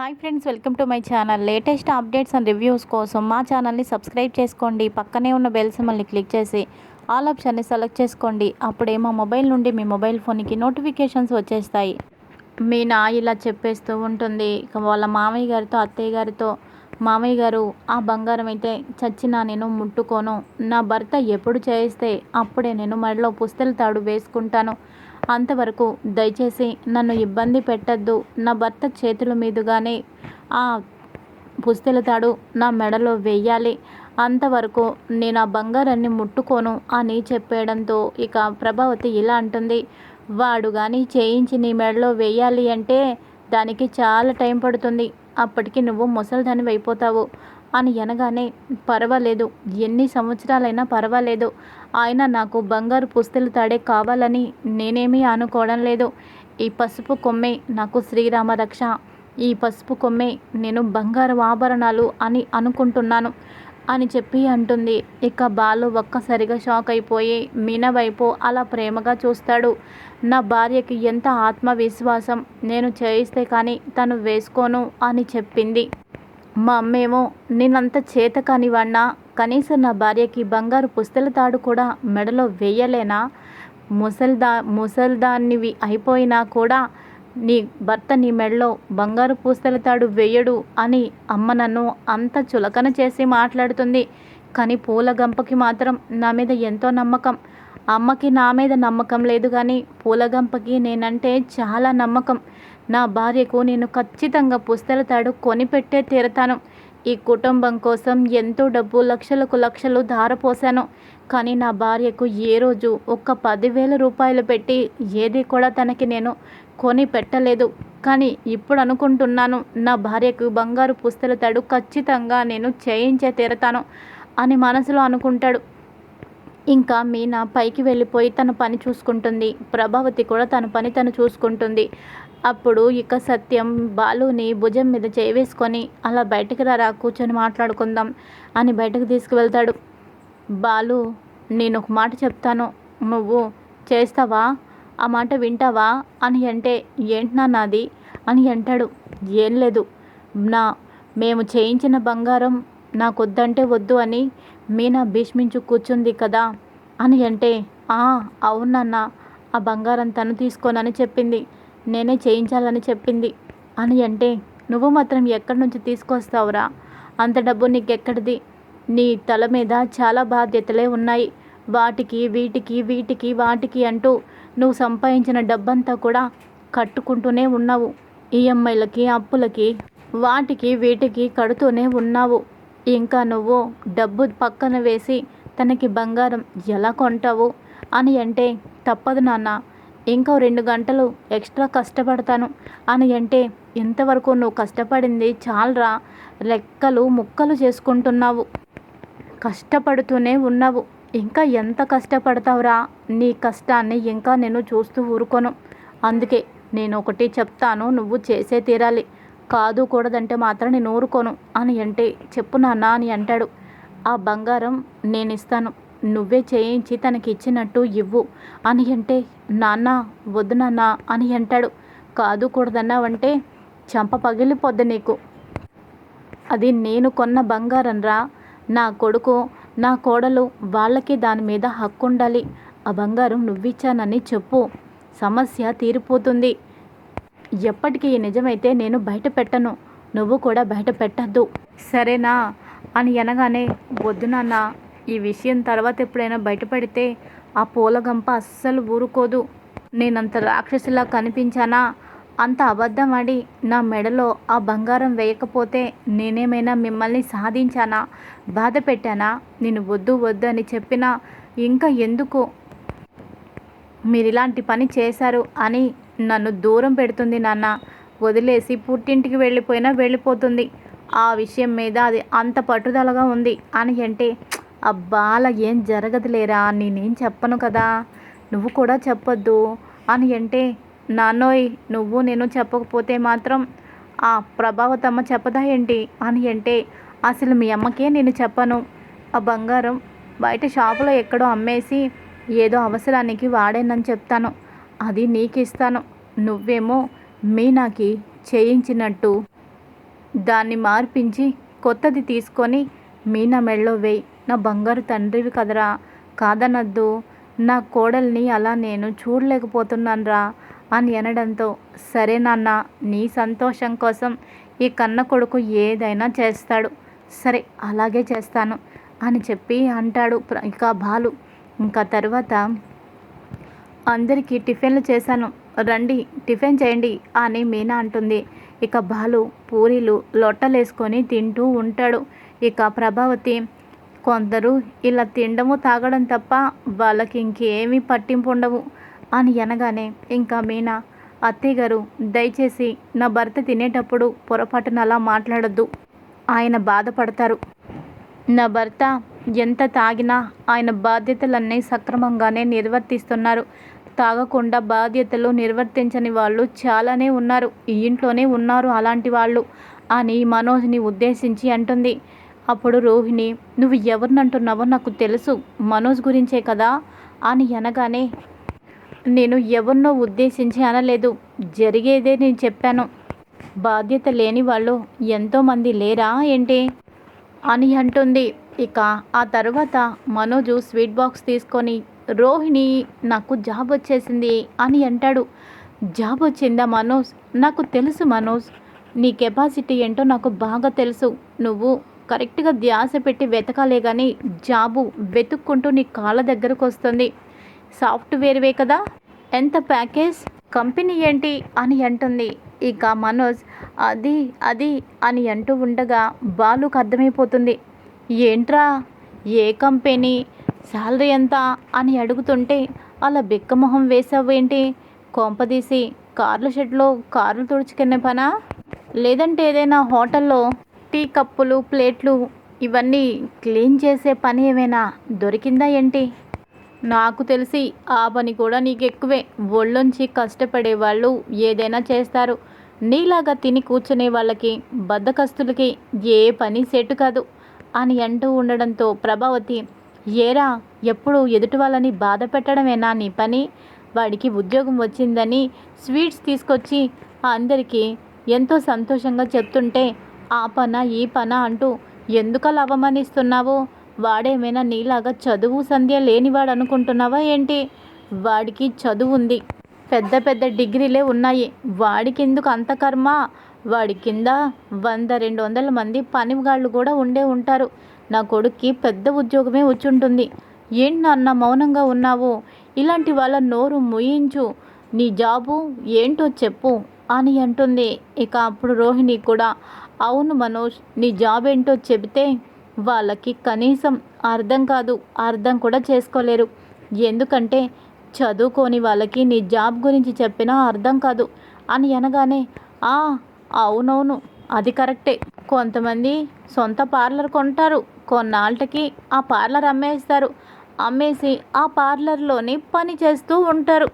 Hi friends, welcome to my channel. Latest updates and reviews కోసం మా ఛానల్ని subscribe చేసుకోండి. పక్కనే ఉన్న బెల్ సింబల్ని క్లిక్ చేసి ఆల్ ఆప్షన్ని సెలెక్ట్ చేసుకోండి. అప్పుడే మా మొబైల్ నుండి మీ మొబైల్ ఫోన్కి నోటిఫికేషన్స్ వచ్చేస్తాయి. మీనా ఇలా చెప్పేస్తూ ఉంటుంది. ఇక వాళ్ళ మామయ్య గారితో, అత్తయ్య గారితో, మామయ్య గారు ఆ బంగారం అయితే చచ్చినా నేను ముట్టుకోను. నా భర్త ఎప్పుడు చేయిస్తే అప్పుడే నేను మెడలో పుస్తెల తాడు వేసుకుంటాను. అంతవరకు దయచేసి నన్ను ఇబ్బంది పెట్టద్దు. నా భర్త చేతుల మీదుగానే ఆ పుస్తెల తాడు నా మెడలో వేయాలి. అంతవరకు నేను ఆ బంగారాన్ని ముట్టుకోను అని చెప్పేయడంతో ఇక ప్రభావతి ఇలా అంటుంది. వాడు కానీ చేయించి నీ మెడలో వేయాలి అంటే దానికి చాలా టైం పడుతుంది. అప్పటికి నువ్వు ముసలిదానివి అయిపోతావు అని అనగానే, పర్వాలేదు, ఎన్ని సంవత్సరాలైనా పర్వాలేదు, ఆయన నాకు బంగారు పుస్తెల తాడే కావాలని నేనేమీ అనుకోవడం లేదు. ఈ పసుపు కొమ్మే నాకు శ్రీరామ రక్ష. ఈ పసుపు కొమ్మే నేను బంగారు ఆభరణాలు అని అనుకుంటున్నాను అని చెప్పి అంటుంది. ఇక బాలు ఒక్కసారిగా షాక్ అయిపోయి మీనా వైపు అలా ప్రేమగా చూస్తాడు. నా భార్యకి ఎంత ఆత్మవిశ్వాసం, నేను చేయిస్తే కానీ తను వేసుకోను అని చెప్పింది. మా అమ్మేమో నేనంత చేత కానివాడినా, కనీసం నా భార్యకి బంగారు పుస్తెల తాడు కూడా మెడలో వేయలేనా? ముసల్దాన్నివి అయిపోయినా కూడా నీ భర్త నీ మెడలో బంగారు పుస్తెల తాడు వేయడు అని అమ్మ నన్ను అంత చులకన చేసి మాట్లాడుతుంది. కానీ పూల గంపకి మాత్రం నా మీద ఎంతో నమ్మకం. అమ్మకి నా మీద నమ్మకం లేదు, కానీ పూలగంపకి నేనంటే చాలా నమ్మకం. నా భార్యకు నేను ఖచ్చితంగా పుస్తెల తాడు కొనిపెట్టే తీరతాను. ఈ కుటుంబం కోసం ఎంతో డబ్బు, లక్షలకు లక్షలు ధారపోశాను. కానీ నా భార్యకు ఏ రోజు ఒక్క 10,000 రూపాయలు పెట్టి ఏది కూడా తనకి నేను కొని పెట్టలేదు. కానీ ఇప్పుడు అనుకుంటున్నాను, నా భార్యకు బంగారు పుస్తెల తాడు ఖచ్చితంగా నేను చేయించే తీరతాను అని మనసులో అనుకుంటాడు. ఇంకా మీనా పైకి వెళ్ళిపోయి తన పని చూసుకుంటుంది. ప్రభావతి కూడా తన పని తను చూసుకుంటుంది. అప్పుడు ఇక సత్యం బాలుని భుజం మీద చేయి వేసుకొని, అలా బయటకు రారా, కూర్చొని మాట్లాడుకుందాం అని బయటకు తీసుకువెళ్తాడు. బాలు, నేను ఒక మాట చెప్తాను, నువ్వు చేస్తావా, ఆ మాట వింటావా అని అంటే, ఏంటి నాది అని అంటాడు. ఏం లేదు, మేము చేయించిన బంగారం నాకొద్దంటే వద్దు అని మీనా భీష్మించు కూర్చుంది కదా అని అంటే, అవునన్నా, ఆ బంగారం తను తీసుకోనని చెప్పింది, నేనే చేయించాలని చెప్పింది అని అంటే, నువ్వు మాత్రం ఎక్కడి నుంచి తీసుకొస్తావురా, అంత డబ్బు నీకెక్కడిది? నీ తల మీద చాలా బాధ్యతలే ఉన్నాయి. వాటికి వీటికి వీటికి వాటికి అంటూ నువ్వు సంపాదించిన డబ్బంతా కూడా కట్టుకుంటూనే ఉన్నావు. ఈఎంఐలకి, అప్పులకి, వాటికి వీటికి కడుతూనే ఉన్నావు. ఇంకా నువ్వు డబ్బు పక్కన వేసి తనకి బంగారం ఎలా కొంటావు అని అంటే, తప్పదు నాన్న, ఇంకో 2 గంటలు ఎక్స్ట్రా కష్టపడతాను అని అంటే, ఇంతవరకు నువ్వు కష్టపడింది చాలరా, లెక్కలు ముక్కలు చేసుకుంటున్నావు, కష్టపడుతూనే ఉన్నావు, ఇంకా ఎంత కష్టపడతావురా? నీ కష్టాన్ని ఇంకా నేను చూస్తూ ఊరుకోను. అందుకే నేను ఒకటి చెప్తాను, నువ్వు చేసే తీరాలి. కాదు కూడదంటే మాత్రం నేను ఊరుకోను అని అంటే, చెప్పు నాన్న అని అంటాడు. ఆ బంగారం నేను ఇస్తాను, నువ్వే చేయించి తనకి ఇచ్చినట్టు ఇవ్వు అని అంటే, నాన్న వద్దు నాన్న అని అంటాడు. కాదు కూడదన్నావంటే చంప పగిలిపోద్ది నీకు. అది నేను కొన్న బంగారం రా. నా కొడుకు, నా కోడలు, వాళ్ళకి దాని మీద హక్కు ఉండాలి. ఆ బంగారం నువ్విచ్చానని చెప్పు, సమస్య తీరిపోతుంది. ఎప్పటికీ ఈ నిజమైతే నేను బయట పెట్టను, నువ్వు కూడా బయట పెట్టద్దు, సరేనా అని అనగానే, వద్దు నాన్న, ఈ విషయం తర్వాత ఎప్పుడైనా బయటపడితే ఆ పూలగంప అస్సలు ఊరుకోదు. నేనంత రాక్షసిలా కనిపించానా? అంత అబద్ధం ఆడి నా మెడలో ఆ బంగారం వేయకపోతే నేనేమైనా మిమ్మల్ని సాధించానా, బాధ పెట్టానా? నేను వద్దు వద్దు అని చెప్పినా ఇంకా ఎందుకు మీరు ఇలాంటి పని చేశారు అని నన్ను దూరం పెడుతుంది నాన్న. వదిలేసి పుట్టింటికి వెళ్ళిపోయినా వెళ్ళిపోతుంది. ఆ విషయం మీద అది అంత పట్టుదలగా ఉంది అని అంటే, అబ్బా అలా ఏం జరగదులేరా, నేనేం చెప్పను కదా, నువ్వు కూడా చెప్పొద్దు అని అంటే, నాన్నోయ్, నువ్వు నేను చెప్పకపోతే మాత్రం ఆ ప్రభావతమ్మ చెప్పదా ఏంటి అని అంటే, అసలు మీ అమ్మకే నేను చెప్పను. ఆ బంగారం బయట షాపులో ఎక్కడో అమ్మేసి ఏదో అవసరానికి వాడేనని చెప్తాను, అది నీకు ఇస్తాను. నువ్వేమో మీనాకి చేయించినట్టు దాన్ని మార్పించి కొత్తది తీసుకొని మీనా మెళ్ళో వేయి. నా బంగారు తండ్రివి కదరా, కాదనద్దు. నా కోడల్ని అలా నేను చూడలేకపోతున్నానురా అని అనడంతో, సరే నాన్న, నీ సంతోషం కోసం ఈ కన్న కొడుకు ఏదైనా చేస్తాడు, సరే అలాగే చేస్తాను అని చెప్పి అంటాడు ఇక బాలు. ఇంకా తర్వాత అందరికీ టిఫిన్లు చేశాను, రండి టిఫిన్ చేయండి అని మీనా అంటుంది. ఇక బాలు పూరీలు లొట్టలేసుకొని తింటూ ఉంటాడు. ఇక ప్రభావతి, కొందరు ఇలా తినడము తాగడం తప్ప వాళ్ళకి ఇంకేమీ పట్టింపు ఉండవు అని అనగానే ఇంకా మీనా, అత్తయ్య గారు దయచేసి నా భర్త తినేటప్పుడు పొరపాటున అలా మాట్లాడొద్దు, ఆయన బాధపడతారు. నా భర్త ఎంత తాగినా ఆయన బాధ్యతలన్నీ సక్రమంగానే నిర్వర్తిస్తున్నారు. తాగకుండా బాధ్యతలు నిర్వర్తించని వాళ్ళు చాలానే ఉన్నారు, ఈ ఇంట్లోనే ఉన్నారు అలాంటి వాళ్ళు అని మనోజ్ని ఉద్దేశించి అంటుంది. అప్పుడు రోహిణి, నువ్వు ఎవరినంటున్నావో నాకు తెలుసు, మనోజ్ గురించే కదా అని అనగానే, నేను ఎవరినో ఉద్దేశించి అనలేదు, జరిగేదే నేను చెప్పాను. బాధ్యత లేని వాళ్ళు ఎంతోమంది లేరా ఏంటి అని అంటుంది. ఇక ఆ తర్వాత మనోజు స్వీట్ బాక్స్ తీసుకొని, రోహిణి నాకు జాబ్ వచ్చేసింది అని అంటాడు. జాబ్ వచ్చిందా మనోజ్? నాకు తెలుసు మనోజ్, నీ కెపాసిటీ ఏంటో నాకు బాగా తెలుసు. నువ్వు కరెక్ట్గా ధ్యాస పెట్టి వెతకాలే కానీ జాబు వెతుక్కుంటూ నీ కాళ్ళ దగ్గరకు వస్తుంది. సాఫ్ట్వేర్వే కదా, ఎంత ప్యాకేజ్, కంపెనీ ఏంటి అని అంటుంది. ఇక మనోజ్ అది అది అని అంటూ ఉండగా బాలుకు అర్థమైపోతుంది. ఏంట్రా, ఏ కంపెనీ, శాలరీ ఎంత అని అడుగుతుంటే అలా బిక్కమొహం వేసావేంటి? కొంపదీసి కార్ల షెడ్లో కార్లు తుడుచుకునే పనా, లేదంటే ఏదైనా హోటల్లో టీ కప్పులు ప్లేట్లు ఇవన్నీ క్లీన్ చేసే పని ఏమైనా దొరికిందా ఏంటి? నాకు తెలిసి ఆ పని కూడా నీకు ఎక్కువే. ఒళ్ళొంచి కష్టపడే వాళ్ళు ఏదైనా చేస్తారు, నీలాగా తిని కూర్చునే వాళ్ళకి, బద్ధకస్తులకి ఏ పని సెట్ కాదు అని అంటూ ఉండడంతో ప్రభావతి, ఏరా ఎప్పుడు ఎదుటి వాళ్ళని బాధ పెట్టడమేనా నీ పని? వాడికి ఉద్యోగం వచ్చిందని స్వీట్స్ తీసుకొచ్చి అందరికీ ఎంతో సంతోషంగా చెప్తుంటే ఆ పన ఈ పన అంటూ ఎందుకలా అవమానిస్తున్నావు? వాడేమైనా నీలాగా చదువు సంధ్య లేనివాడు అనుకుంటున్నావా ఏంటి? వాడికి చదువు ఉంది, పెద్ద పెద్ద డిగ్రీలే ఉన్నాయి, వాడికి ఎందుకు అంత కర్మ? వాడి కింద 100-200 మంది పనిగాళ్ళు కూడా ఉండే ఉంటారు. నా కొడుక్కి పెద్ద ఉద్యోగమే వచ్చుంటుంది. ఏంటి నాన్న మౌనంగా ఉన్నావు? ఇలాంటి వాళ్ళ నోరు ముయించు, నీ జాబు ఏంటో చెప్పు అని అంటుంది. ఇక అప్పుడు రోహిణి కూడా, అవును మనోజ్, నీ జాబ్ ఏంటో చెబితే వాళ్ళకి కనీసం అర్థం కాదు, అర్థం కూడా చేసుకోలేరు. ఎందుకంటే చదువుకోని వాళ్ళకి నీ జాబ్ గురించి చెప్పినా అర్థం కాదు అని అనగానే, అవునవును అది కరెక్టే. కొంతమంది సొంత పార్లర్ కొంటారు, కొన్నాళ్ళకి ఆ పార్లర్ అమ్మేస్తారు, అమ్మేసి ఆ పార్లర్లోని పని చేస్తూ ఉంటారు.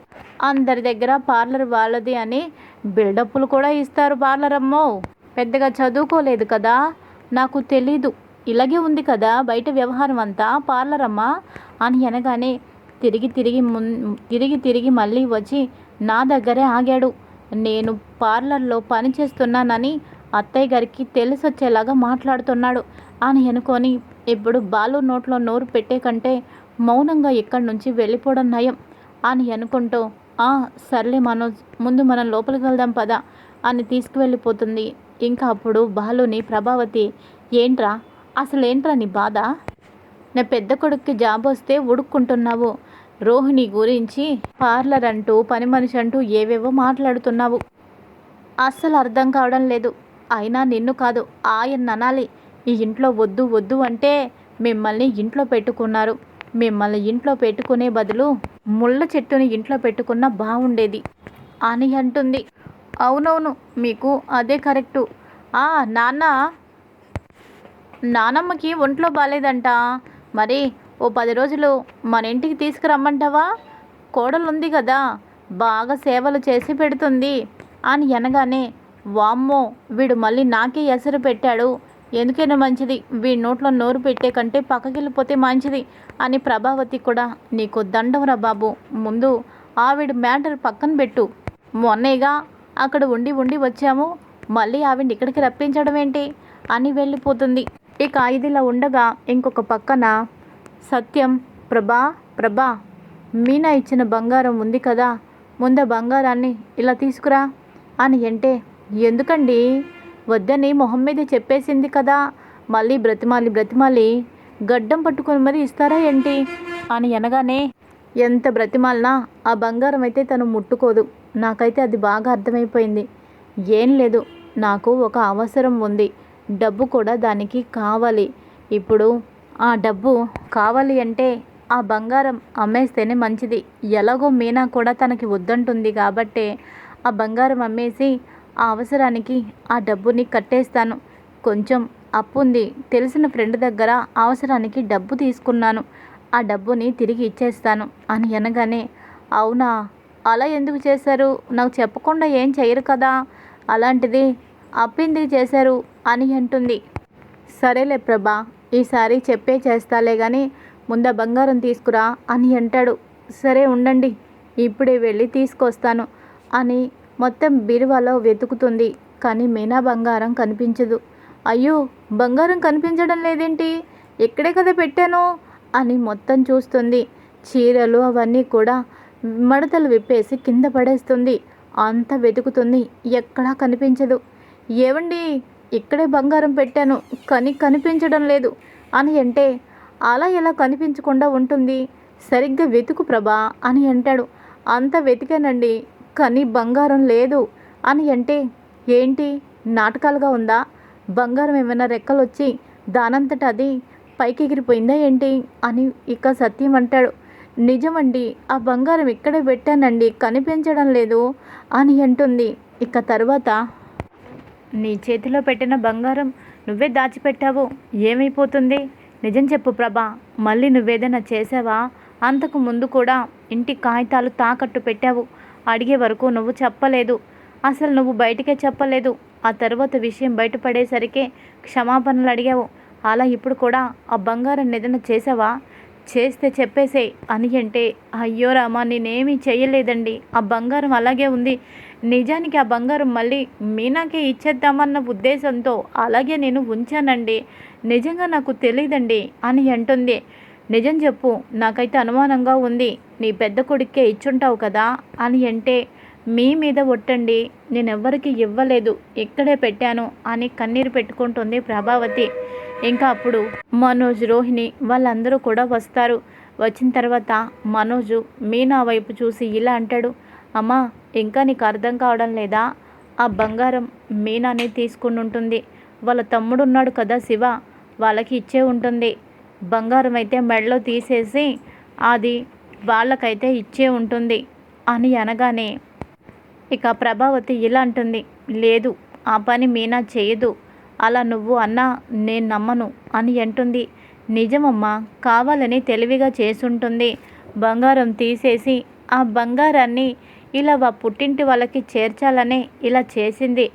అందరి దగ్గర పార్లర్ వాళ్ళది అని బిల్డప్లు కూడా ఇస్తారు. పార్లర్ అమ్మో, పెద్దగా చదువుకోలేదు కదా, నాకు తెలీదు, ఇలాగే ఉంది కదా బయట వ్యవహారం అంతా, పార్లర్ అమ్మ అని అనగానే తిరిగి తిరిగి మళ్ళీ వచ్చి నా దగ్గరే ఆగాడు. నేను పార్లర్లో పని చేస్తున్నానని అత్తయ్య గారికి తెలిసొచ్చేలాగా మాట్లాడుతున్నాడు అని అనుకొని ఇప్పుడు బాలు నోట్లో నోరు పెట్టే కంటే మౌనంగా ఇక్కడి నుంచి వెళ్ళిపోవడం నయం అని అనుకుంటూ, సర్లే మనోజ్, ముందు మనం లోపలికి వెళ్దాం పదా అని తీసుకువెళ్ళిపోతుంది. ఇంకా అప్పుడు బాలుని ప్రభావతి, ఏంట్రా అసలేంట్రా నీ బాధ? నా పెద్ద కొడుక్కి జాబ్ వస్తే ఉడుక్కుంటున్నావు, రోహిణి గురించి పార్లర్ అంటూ పని మనిషి అంటూ ఏవేవో మాట్లాడుతున్నావు, అస్సలు అర్థం కావడం లేదు. అయినా నిన్ను కాదు ఆయన అనాలి. ఈ ఇంట్లో వద్దు వద్దు అంటే మిమ్మల్ని ఇంట్లో పెట్టుకున్నారు, మిమ్మల్ని ఇంట్లో పెట్టుకునే బదులు ముళ్ళ చెట్టుని ఇంట్లో పెట్టుకున్నా బాగుండేది అని అంటుంది. అవునవును, మీకు అదే కరెక్టు. నానమ్మకి ఒంట్లో బాగాలేదంట, మరి ఓ 10 రోజులు మన ఇంటికి తీసుకురమ్మంటావా? కోడలు ఉంది కదా, బాగా సేవలు చేసి పెడుతుంది అని అనగానే, వామ్మో వీడు మళ్ళీ నాకే ఎసరు పెట్టాడు, ఎందుకైనా మంచిది వీడి నోట్లో నోరు పెట్టే కంటే పక్కకెళ్ళిపోతే మంచిది అని ప్రభావతి కూడా, నీకు దండవరా బాబు, ముందు ఆవిడ మ్యాటర్ పక్కన పెట్టు, మొన్నేగా అక్కడ ఉండి వచ్చాము, మళ్ళీ ఆవిడ ఇక్కడికి రప్పించడం ఏంటి అని వెళ్ళిపోతుంది. ఇక ఇదిలా ఉండగా ఇంకొక పక్కన సత్యం, ప్రభా ప్రభా మీనా ఇచ్చిన బంగారం ఉంది కదా, ముందు బంగారాన్ని ఇలా తీసుకురా అని అంటే, ఎందుకండి, వద్దని మొహం మీద చెప్పేసింది కదా, మళ్ళీ బ్రతిమాలి గడ్డం పట్టుకొని మరి ఇస్తారా ఏంటి అని అనగానే, ఎంత బ్రతిమాలినా ఆ బంగారం అయితే తను ముట్టుకోదు. నాకైతే అది బాగా అర్థమైపోయింది. ఏం లేదు, నాకు ఒక అవసరం ఉంది, డబ్బు కూడా దానికి కావాలి. ఇప్పుడు ఆ డబ్బు కావాలి అంటే ఆ బంగారం అమ్మేస్తేనే మంచిది. ఎలాగో మీనా కూడా తనకి వద్దంటుంది కాబట్టే ఆ బంగారం అమ్మేసి ఆ అవసరానికి ఆ డబ్బుని కట్టేస్తాను. కొంచెం అప్పు ఉంది, తెలిసిన ఫ్రెండ్ దగ్గర అవసరానికి డబ్బు తీసుకున్నాను, ఆ డబ్బుని తిరిగి ఇచ్చేస్తాను అని అనగానే, అవునా, అలా ఎందుకు చేశారు, నాకు చెప్పకుండా ఏం చేయరు కదా, అలాంటిది అప్పెందుకు చేశారు అని అంటుంది. సరేలే ప్రభా, ఈసారి చెప్పే చేస్తాలే కానీ ముందు బంగారం తీసుకురా అని అంటాడు. సరే ఉండండి, ఇప్పుడే వెళ్ళి తీసుకొస్తాను అని మొత్తం బీరువాలో వెతుకుతుంది. కానీ మీనా బంగారం కనిపించదు. అయ్యో, బంగారం కనిపించడం లేదేంటి, ఇక్కడే కదా పెట్టాను అని మొత్తం చూస్తుంది. చీరలు అవన్నీ కూడా మడతలు విప్పేసి కింద పడేస్తుంది. అంతా వెతుకుతుంది, ఎక్కడా కనిపించదు. ఏవండి, ఇక్కడే బంగారం పెట్టాను కానీ కనిపించడం లేదు అని అంటే, అలా ఎలా కనిపించకుండా ఉంటుంది, సరిగ్గా వెతుకు ప్రభా అని అంటాడు. అంత వెతికానండి కానీ బంగారం లేదు అని అంటే, ఏంటి నాటకాలుగా ఉందా, బంగారం ఏమైనా రెక్కలు వచ్చి దానంతట అది పైకి ఎగిరిపోయిందా ఏంటి అని ఇక సత్యం అంటాడు. నిజమండి, ఆ బంగారం ఇక్కడే పెట్టానండి, కనిపించడం లేదు అని అంటుంది. ఇక తర్వాత, నీ చేతిలో పెట్టిన బంగారం నువ్వే దాచిపెట్టావు, ఏమైపోతుంది, నిజం చెప్పు ప్రభా, మళ్ళీ నువ్వేదైనా చేసావా, అంతకు ముందు కూడా ఇంటి కాగితాలు తాకట్టు పెట్టావు, అడిగే వరకు నువ్వు చెప్పలేదు, అసలు నువ్వు బయటికే చెప్పలేదు, ఆ తర్వాత విషయం బయటపడేసరికి క్షమాపణలు అడిగావు, అలా ఇప్పుడు కూడా ఆ బంగారం ఏదైనా చేసావా, చేస్తే చెప్పేసే అని అంటే, అయ్యో రామా, నేనేమీ చేయలేదండి, ఆ బంగారం అలాగే ఉంది, నిజానికి ఆ బంగారం మళ్ళీ మీనాకే ఇచ్చేద్దామన్న ఉద్దేశంతో అలాగే నేను ఉంచానండి, నిజంగా నాకు తెలియదండి అని అంటుంది. నిజం చెప్పు, నాకైతే అనుమానంగా ఉంది, నీ పెద్ద కొడుక్కే ఇచ్చుంటావు కదా అని అంటే, మీ మీద ఒట్టండి, నేనెవ్వరికి ఇవ్వలేదు, ఇక్కడే పెట్టాను అని కన్నీరు పెట్టుకుంటుంది ప్రభావతి. ఇంకా అప్పుడు మనోజ్, రోహిణి వాళ్ళందరూ కూడా వస్తారు. వచ్చిన తర్వాత మనోజు మీనా వైపు చూసి ఇలా అంటాడు, అమ్మా, ఇంకా నీకు అర్థం కావడం లేదా, ఆ బంగారం మీనానే తీసుకుని ఉంటుంది, వాళ్ళ తమ్ముడు ఉన్నాడు కదా శివ, వాళ్ళకి ఇచ్చే ఉంటుంది, బంగారం అయితే మెడలో తీసేసి అది వాళ్ళకైతే ఇచ్చే ఉంటుంది అని అనగానే, ఇక ప్రభావతి ఇలా అంటుంది, లేదు, ఆ పని మీనా చేయదు, అలా నువ్వు అన్నా నేను నమ్మను అని అంటుంది. నిజమమ్మా, కావాలని తెలివిగా చేసుంటుంది, బంగారం తీసేసి ఆ బంగారాన్ని ఇలా పుట్టింటి వాళ్ళకి చేర్చాలనే ఇలా చేసింది,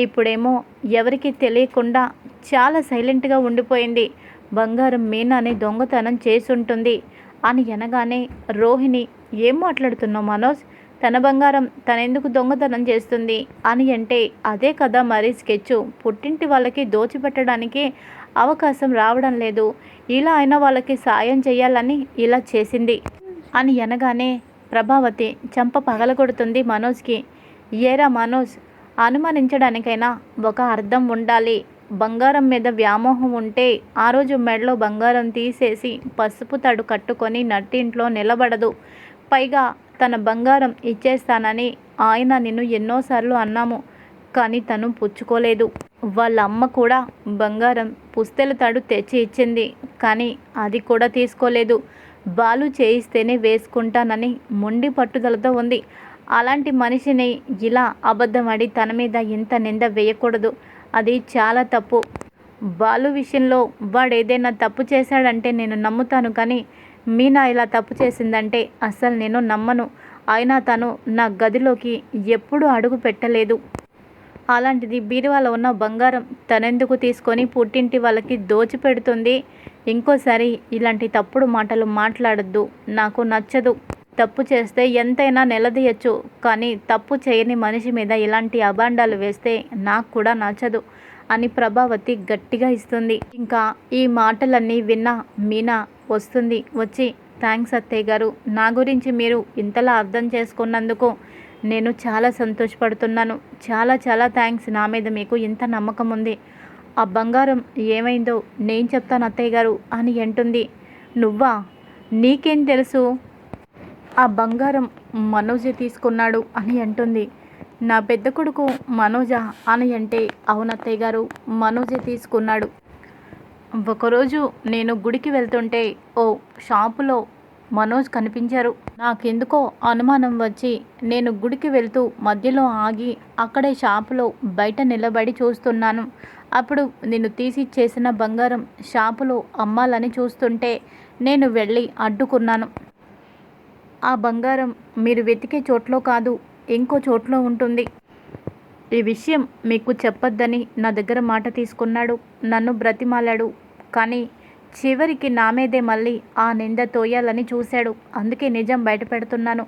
ఇప్పుడేమో ఎవరికి తెలియకుండా చాలా సైలెంట్గా ఉండిపోయింది, బంగారం మీనాని దొంగతనం చేసుంటుంది అని అనగానే, రోహిణి, ఏం మాట్లాడుతున్నావు మనోజ్, తన బంగారం తనెందుకు దొంగతనం చేస్తుంది అని అంటే, అదే కదా మరి స్కెచ్, పుట్టింటి వాళ్ళకి దోచిపెట్టడానికి అవకాశం రావడం లేదు, ఇలా అయినా వాళ్ళకి సాయం చేయాలని ఇలా చేసింది అని అనగానే, ప్రభావతి చంప పగలగొడుతుంది మనోజ్కి. ఏరా మనోజ్, అనుమానించడానికైనా ఒక అర్థం ఉండాలి, బంగారం మీద వ్యామోహం ఉంటే ఆ రోజు మెడలో బంగారం తీసేసి పసుపు తాడు కట్టుకొని నట్టింట్లో నిలబడదు, పైగా తన బంగారం ఇచ్చేస్తానని ఆయన నిన్ను ఎన్నోసార్లు అన్నాము, కానీ తను పుచ్చుకోలేదు, వాళ్ళ అమ్మ కూడా బంగారం పుస్తెల తాడు తెచ్చి ఇచ్చింది, కానీ అది కూడా తీసుకోలేదు, బాలు చేయిస్తేనే వేసుకుంటానని మొండి పట్టుదలతో ఉంది, అలాంటి మనిషిని ఇలా అబద్ధమడి తన మీద ఇంత నింద వేయకూడదు, అది చాలా తప్పు, బాలు విషయంలో వాడు ఏదైనా తప్పు చేశాడంటే నేను నమ్ముతాను, కానీ మీనా ఇలా తప్పు చేసిందంటే అస్సలు నేను నమ్మను, అయినా తను నా గదిలోకి ఎప్పుడూ అడుగు పెట్టలేదు, అలాంటిది బీరువాలో ఉన్న బంగారం తనెందుకు తీసుకొని పుట్టింటి వాళ్ళకి దోచిపెడుతుంది, ఇంకోసారి ఇలాంటి తప్పుడు మాటలు మాట్లాడొద్దు, నాకు నచ్చదు తప్పు చేస్తే ఎంతైనా నిలదీయచ్చు, కానీ తప్పు చేయని మనిషి మీద ఇలాంటి అబాండాలు వేస్తే నాకు కూడా నచ్చదు అని ప్రభావతి గట్టిగా ఇస్తుంది. ఇంకా ఈ మాటలన్నీ విన్న మీనా వస్తుంది. వచ్చి, థ్యాంక్స్ అత్తయ్య గారు, నా గురించి మీరు ఇంతలా అర్థం చేసుకున్నందుకు నేను చాలా సంతోషపడుతున్నాను. చాలా చాలా థ్యాంక్స్. నా మీద మీకు ఇంత నమ్మకం ఉంది. ఆ బంగారం ఏమైందో నేను చెప్తాను అత్తయ్య గారు అని అంటుంది. నువ్వా? నీకేం తెలుసు? ఆ బంగారం మనోజే తీసుకున్నాడు అని అంటుంది. నా పెద్ద కొడుకు మనోజా అని అంటే, అవునత్తయ్య గారు, మనోజే తీసుకున్నాడు. ఒకరోజు నేను గుడికి వెళ్తుంటే ఓ షాపులో మనోజ్ కనిపించారు. నాకెందుకో అనుమానం వచ్చి నేను గుడికి వెళ్తూ మధ్యలో ఆగి అక్కడే షాపులో బయట నిలబడి చూస్తున్నాను. అప్పుడు నేను తీసిచ్చేసిన బంగారం షాపులో అమ్మాలని చూస్తుంటే నేను వెళ్ళి అడ్డుకున్నాను. ఆ బంగారం మీరు వెతికే చోట్లో కాదు, ఇంకో చోట్లో ఉంటుంది. ఈ విషయం మీకు చెప్పొద్దని నా దగ్గర మాట తీసుకున్నాడు. నన్ను బ్రతిమాలాడు. కానీ చివరికి నా మీదే మళ్ళీ ఆ నింద తోయాలని చూశాడు. అందుకే నిజం బయట పెడుతున్నాను.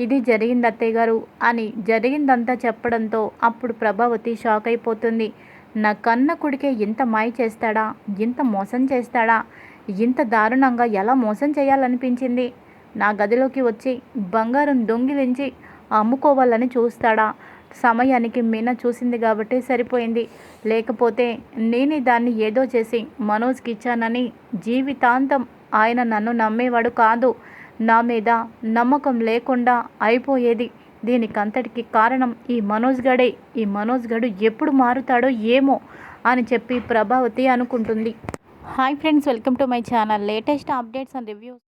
ఇది జరిగింది అత్తయ్య గారు అని జరిగిందంతా చెప్పడంతో అప్పుడు ప్రభావతి షాక్ అయిపోతుంది. నా కన్న కొడుకే ఇంత మాయ చేస్తాడా? ఇంత మోసం చేస్తాడా? ఇంత దారుణంగా ఎలా మోసం చేయాలనిపించింది? నా గదిలోకి వచ్చి బంగారం దొంగిలించి అమ్ముకోవాలని చూస్తాడా? సమయానికి మీనా చూసింది కాబట్టి సరిపోయింది. లేకపోతే నేనే దాన్ని ఏదో చేసి మనోజ్కి ఇచ్చానని జీవితాంతం ఆయన నన్ను నమ్మేవాడు కాదు. నా మీద నమ్మకం లేకుండా అయిపోయేది. దీనికంతటికి కారణం ఈ మనోజ్ గడే. ఈ మనోజ్ గడు ఎప్పుడు మారుతాడో ఏమో అని చెప్పి ప్రభావతి అనుకుంటుంది. Hi friends, welcome to my channel. Latest updates and reviews.